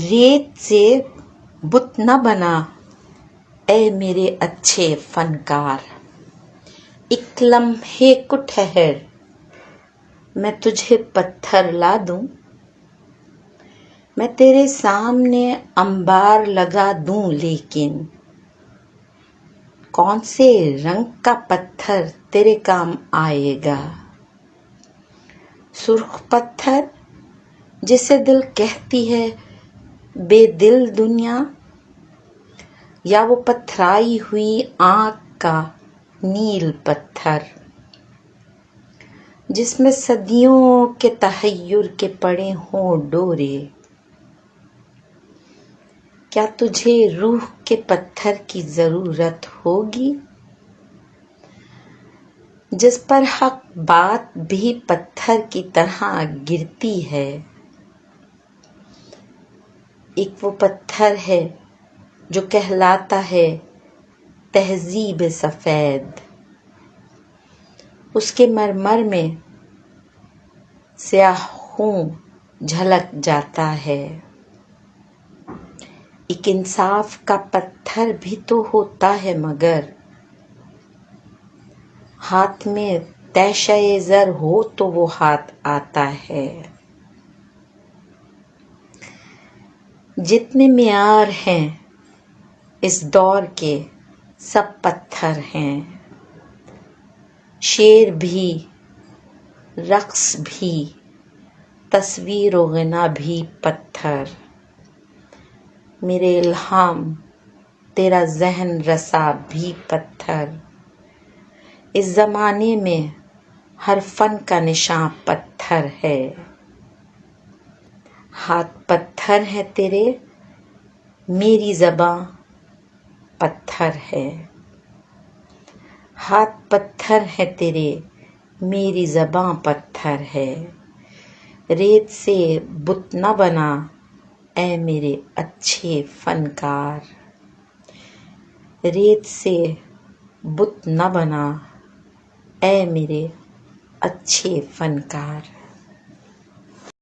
ریت سے بت نہ بنا اے میرے اچھے فنکار، ایک لمحے کو ٹھہر میں تجھے پتھر لا دوں، میں تیرے سامنے انبار لگا دوں، لیکن کون سے رنگ کا پتھر تیرے کام آئے گا؟ سرخ پتھر جسے دل کہتی ہے بے دل دنیا، یا وہ پتھرائی ہوئی آنکھ کا نیل پتھر جس میں صدیوں کے تحیر کے پڑے ہوں ڈورے؟ کیا تجھے روح کے پتھر کی ضرورت ہوگی جس پر حق بات بھی پتھر کی طرح گرتی ہے؟ ایک وہ پتھر ہے جو کہلاتا ہے تہذیب سفید، اس کے مرمر میں سیاہ خون جھلک جاتا ہے۔ ایک انصاف کا پتھر بھی تو ہوتا ہے، مگر ہاتھ میں تیشہ زر ہو تو وہ ہاتھ آتا ہے۔ جتنے معیار ہیں اس دور کے سب پتھر ہیں، شعر بھی، رقص بھی، تصویر و غنا بھی پتھر۔ میرے الہام تیرا ذہن رسا بھی پتھر۔ اس زمانے میں ہر فن کا نشاں پتھر ہے۔ ہاتھ پتھر ہے تیرے، میری زباں پتھر ہے۔ ہاتھ پتھر ہے تیرے، میری زباں پتھر ہے۔ ریت سے بت نہ بنا اے میرے اچھے فنکار، ریت سے بت نہ بنا اے میرے اچھے فنکار۔